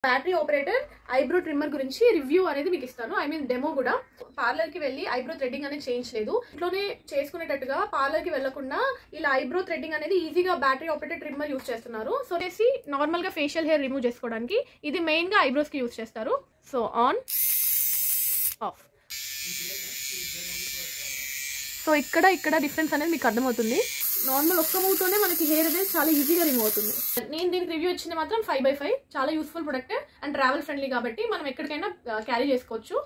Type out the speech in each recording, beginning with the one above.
Battery operator eyebrow trimmer గురించి review అనేది మీకు ఇస్తాను. ఐ మీన్ డెమో కూడా. పార్లర్ కి వెళ్ళి ఐబ్రో థ్రెడ్డింగ్ అనేది చేయించలేదు, ఇంట్లోనే చేసుకునేటట్టుగా పార్లర్ కి వెళ్లకుండా ఇలా ఐబ్రో థ్రెడ్డింగ్ అనేది ఈజీగా బ్యాటరీ ఆపరేటర్ ట్రిమ్మర్ యూస్ చేస్తున్నారు. సో చేసి నార్మల్ గా ఫేషియల్ హెయిర్ రిమూవ్ చేసుకోవడానికి ఇది మెయిన్ గా ఐబ్రోస్ కి యూస్ చేస్తారు. So on off. సో ఇక్కడ డిఫరెన్స్ అనేది మీకు అర్థమవుతుంది. నార్మల్ ఒక్క మూవ్తోనే మనకి హెయిర్ అనేది చాలా ఈజీగా రిమూవ్ అవుతుంది. నేను దీనికి రివ్యూ ఇచ్చింది మాత్రం 5/5. చాలా useful product and travel friendly కాబట్టి మనం ఎక్కడికైనా క్యారీ చేసుకోవచ్చు.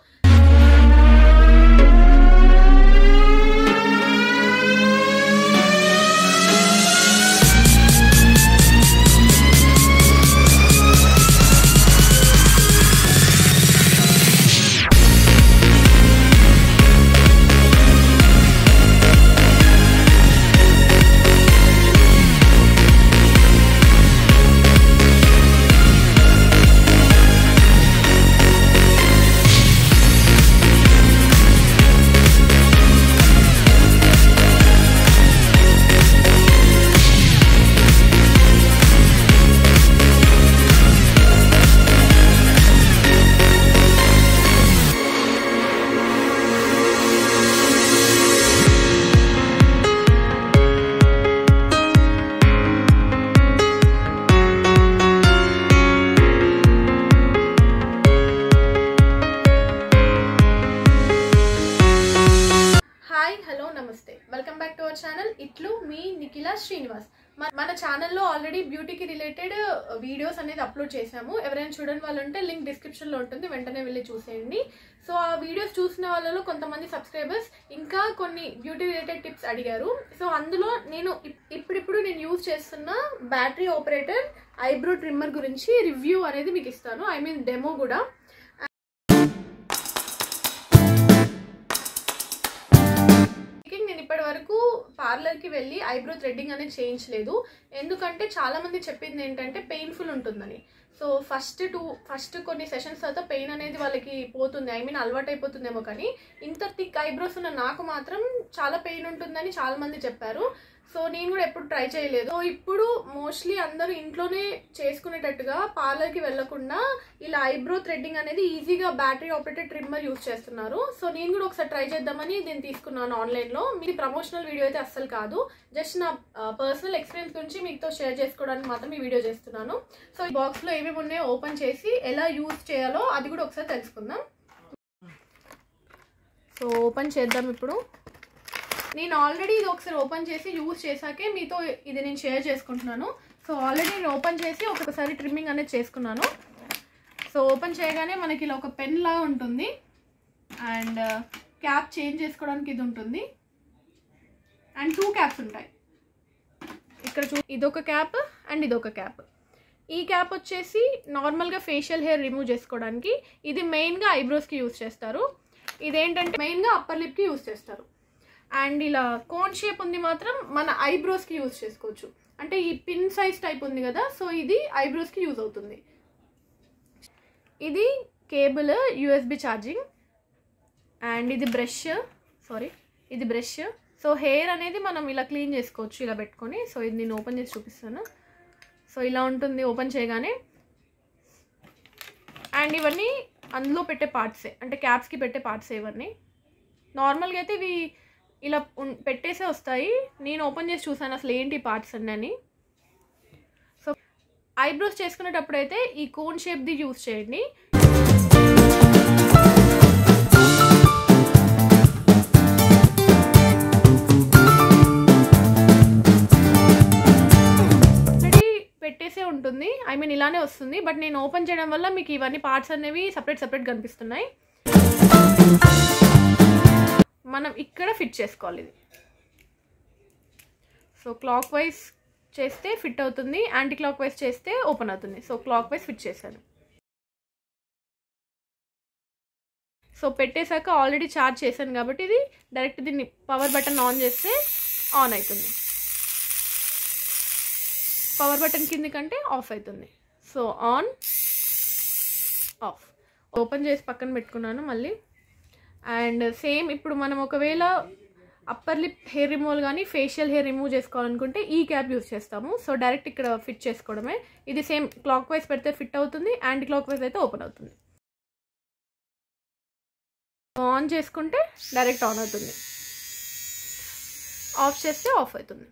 నమస్తే, welcome back to our channel. ఇట్లు మీ నిఖిల శ్రీనివాస్. మన ఛానల్లో ఆల్రెడీ బ్యూటీకి రిలేటెడ్ వీడియోస్ అనేది అప్లోడ్ చేశాము. ఎవరైనా చూడని వాళ్ళు ఉంటే లింక్ డిస్క్రిప్షన్లో ఉంటుంది, వెంటనే వెళ్ళి చూసేయండి. సో ఆ వీడియోస్ చూసిన వాళ్ళలో కొంతమంది సబ్స్క్రైబర్స్ ఇంకా కొన్ని బ్యూటీ రిలేటెడ్ టిప్స్ అడిగారు. సో అందులో నేను ఇప్పుడు నేను యూజ్ చేస్తున్న బ్యాటరీ ఆపరేటర్ ఐబ్రో ట్రిమ్మర్ గురించి రివ్యూ అనేది మీకు ఇస్తాను. ఐ మీన్ డెమో కూడా. నేను ఇప్పటి వరకు పార్లర్ కి వెళ్ళి ఐబ్రో థ్రెడ్డింగ్ అనేది చేయించలేదు, ఎందుకంటే చాలా మంది చెప్పింది ఏంటంటే పెయిన్ఫుల్ ఉంటుందని. సో ఫస్ట్ కొన్ని సెషన్స్ తర్వాత పెయిన్ అనేది వాళ్ళకి పోతుంది, ఐ మీన్ అలవాటు అయిపోతుందేమో. కానీ ఇంత థిక్ ఐబ్రోస్ ఉన్న నాకు మాత్రం చాలా పెయిన్ ఉంటుందని చాలా మంది చెప్పారు. సో నేను కూడా ఎప్పుడు ట్రై చేయలేదు. సో ఇప్పుడు మోస్ట్లీ అందరూ ఇంట్లోనే చేసుకునేటట్టుగా పార్లర్కి వెళ్లకుండా ఇలా ఐబ్రో థ్రెడ్డింగ్ అనేది ఈజీగా బ్యాటరీ ఆపరేటెడ్ ట్రిమ్మర్ యూస్ చేస్తున్నారు. సో నేను కూడా ఒకసారి ట్రై చేద్దామని దీన్ని తీసుకున్నాను ఆన్లైన్లో. మీది ప్రమోషనల్ వీడియో అయితే అస్సలు కాదు, జస్ట్ నా పర్సనల్ ఎక్స్పీరియన్స్ గురించి మీతో షేర్ చేసుకోవడానికి మాత్రం ఈ వీడియో చేస్తున్నాను. సో ఈ బాక్స్లో ఏమేమి ఉన్నాయో ఓపెన్ చేసి ఎలా యూజ్ చేయాలో అది కూడా ఒకసారి తెలుసుకుందాం. సో ఓపెన్ చేద్దాం ఇప్పుడు. నేను ఆల్రెడీ ఇది ఒకసారి ఓపెన్ చేసి యూజ్ చేశాకే మీతో ఇది నేను షేర్ చేసుకుంటున్నాను. సో ఆల్రెడీ నేను ఓపెన్ చేసి ఒకసారి ట్రిమ్మింగ్ అనేది చేసుకున్నాను. సో ఓపెన్ చేయగానే మనకి ఇలా ఒక పెన్ లాగా ఉంటుంది అండ్ క్యాప్ చేంజ్ చేసుకోవడానికి ఇది ఉంటుంది అండ్ 2 క్యాప్స్ ఉంటాయి ఇక్కడ. ఇదొక క్యాప్ అండ్ ఇదొక క్యాప్. ఈ క్యాప్ వచ్చేసి నార్మల్గా ఫేషియల్ హెయిర్ రిమూవ్ చేసుకోవడానికి, ఇది మెయిన్గా ఐబ్రోస్కి యూజ్ చేస్తారు. ఇదేంటంటే మెయిన్గా అప్పర్ లిప్కి యూజ్ చేస్తారు. అండ్ ఇలా కోన్ షేప్ ఉంది మాత్రం మన ఐబ్రోస్కి యూజ్ చేసుకోవచ్చు. అంటే ఈ పిన్ సైజ్ టైప్ ఉంది కదా, సో ఇది ఐబ్రోస్కి యూజ్ అవుతుంది. ఇది కేబుల్ USB ఛార్జింగ్ అండ్ ఇది బ్రష్. సో హెయిర్ అనేది మనం ఇలా క్లీన్ చేసుకోవచ్చు ఇలా పెట్టుకొని. సో ఇది నేను ఓపెన్ చేసి చూపిస్తాను. సో ఇలా ఉంటుంది ఓపెన్ చేయగానే. అండ్ ఇవన్నీ అందులో పెట్టే పార్ట్సే, అంటే క్యాప్స్కి పెట్టే పార్ట్సే ఇవన్నీ. నార్మల్గా అయితే ఇవి ఇలా పెట్టేసే వస్తాయి. నేను ఓపెన్ చేసి చూసాను అసలు ఏంటి పార్ట్స్ అని. సో ఐబ్రోస్ చేసుకునేటప్పుడు అయితే ఈ కోన్ షేప్ది యూజ్ చేయండి. పెట్టేసే ఉంటుంది, ఐ మీన్ ఇలానే వస్తుంది. బట్ నేను ఓపెన్ చేయడం వల్ల మీకు ఇవన్నీ పార్ట్స్ అనేవి సపరేట్ కనిపిస్తున్నాయి. మనం ఇక్కడ ఫిట్ చేసుకోవాలి ఇది. సో క్లాక్ వైజ్ చేస్తే ఫిట్ అవుతుంది, యాంటీ క్లాక్ వైజ్ చేస్తే ఓపెన్ అవుతుంది. సో క్లాక్ వైజ్ ఫిట్ చేశాను. సో పెట్టేశాక ఆల్రెడీ ఛార్జ్ చేశాను కాబట్టి ఇది డైరెక్ట్ దీన్ని పవర్ బటన్ ఆన్ చేస్తే ఆన్ అవుతుంది, పవర్ బటన్ కింది కంటే ఆఫ్ అవుతుంది. So on off. ఓపెన్ చేసి పక్కన పెట్టుకున్నాను మళ్ళీ. అండ్ సేమ్ ఇప్పుడు మనం ఒకవేళ అప్పర్ లిప్ హెయిర్ రిమూవల్ కానీ ఫేషియల్ హెయిర్ రిమూవ్ చేసుకోవాలనుకుంటే ఈ క్యాప్ యూస్ చేస్తాము. సో డైరెక్ట్ ఇక్కడ ఫిట్ చేసుకోవడమే. ఇది సేమ్ క్లాక్ వైజ్ పెడితే ఫిట్ అవుతుంది, యాంటీ క్లాక్ వైజ్ అయితే ఓపెన్ అవుతుంది. ఆన్ చేసుకుంటే డైరెక్ట్ ఆన్ అవుతుంది, ఆఫ్ చేస్తే ఆఫ్ అవుతుంది.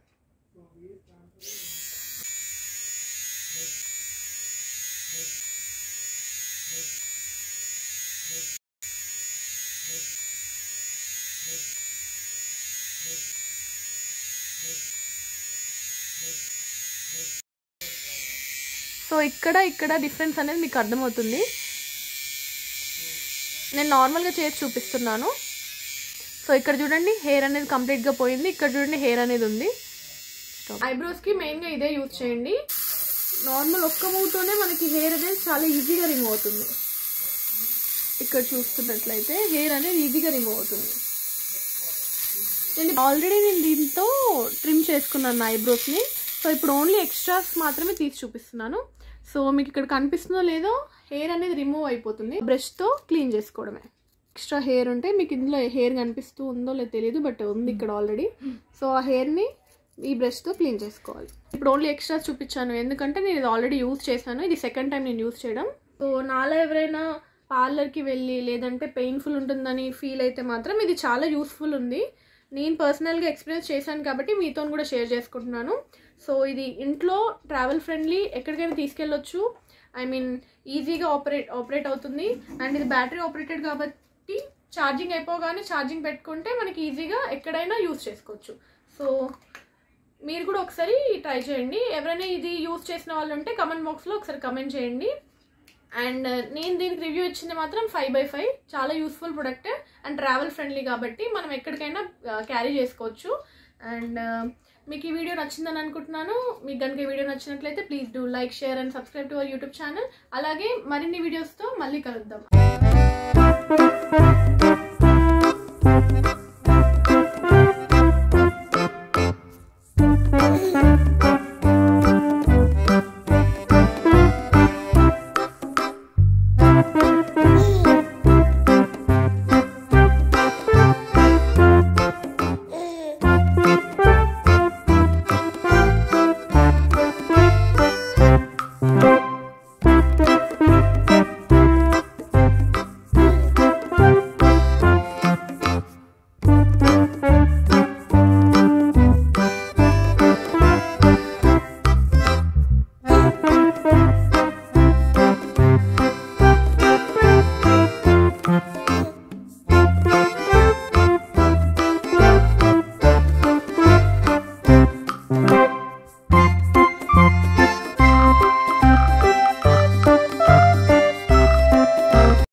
సో ఇక్కడ డిఫరెన్స్ అనేది మీకు అర్థమవుతుంది. నేను నార్మల్గా చేసి చూపిస్తున్నాను. సో ఇక్కడ చూడండి హెయిర్ అనేది కంప్లీట్గా పోయింది, ఇక్కడ చూడండి హెయిర్ అనేది ఉంది. ఐబ్రోస్కి మెయిన్గా ఇదే యూజ్ చేయండి. నార్మల్ ఒక్క మూవ్తోనే మనకి హెయిర్ అనేది చాలా ఈజీగా రిమూవ్ అవుతుంది. ఇక్కడ చూస్తున్నట్లయితే హెయిర్ అనేది ఈజీగా రిమూవ్ అవుతుంది. నేను దీంతో ట్రిమ్ చేసుకున్నాను నా ఐబ్రోస్ని. సో ఇప్పుడు ఓన్లీ ఎక్స్ట్రాస్ మాత్రమే తీసి చూపిస్తున్నాను. సో మీకు ఇక్కడ కనిపిస్తుందో లేదో హెయిర్ అనేది రిమూవ్ అయిపోతుంది. బ్రష్తో క్లీన్ చేసుకోవడమే. ఎక్స్ట్రా హెయిర్ ఉంటే మీకు ఇందులో హెయిర్ కనిపిస్తూ ఉందో లేదో తెలియదు, బట్ ఉంది ఇక్కడ ఆల్రెడీ. సో ఆ హెయిర్ని ఈ బ్రష్తో క్లీన్ చేసుకోవాలి. ఇప్పుడు ఓన్లీ ఎక్స్ట్రాస్ చూపించాను ఎందుకంటే నేను ఇది ఆల్రెడీ యూజ్ చేశాను. ఇది సెకండ్ టైం నేను యూజ్ చేయడం. సో నాలో ఎవరైనా పార్లర్కి వెళ్ళి లేదంటే పెయిన్ఫుల్ ఉంటుందని ఫీల్ అయితే మాత్రం ఇది చాలా యూస్ఫుల్ ఉంది. నేను పర్సనల్గా ఎక్స్పీరియన్స్ చేశాను కాబట్టి మీతో కూడా షేర్ చేసుకుంటున్నాను. సో ఇది ఇంట్లో ట్రావెల్ ఫ్రెండ్లీ, ఎక్కడికైనా తీసుకెళ్ళొచ్చు. ఐ మీన్ ఈజీగా ఆపరేట్ అవుతుంది. అండ్ ఇది బ్యాటరీ ఆపరేటెడ్ కాబట్టి ఛార్జింగ్ అయిపోగానే ఛార్జింగ్ పెట్టుకుంటే మనకి ఈజీగా ఎక్కడైనా యూజ్ చేసుకోవచ్చు. సో మీరు కూడా ఒకసారి ట్రై చేయండి. ఎవరైనా ఇది యూజ్ చేసిన వాళ్ళు ఉంటే కమెంట్ బాక్స్లో ఒకసారి కమెంట్ చేయండి. అండ్ నేను దీనికి రివ్యూ ఇచ్చింది మాత్రం 5/5 చాలా useful product and travel friendly కాబట్టి మనం ఎక్కడికైనా క్యారీ చేసుకోవచ్చు. అండ్ మీకు ఈ వీడియో నచ్చిందని అనుకుంటున్నాను. మీకు కనుక ఈ వీడియో నచ్చినట్లయితే please do like, share and subscribe to our YouTube channel. అలాగే మరిన్ని వీడియోస్తో మళ్ళీ కలుద్దాం.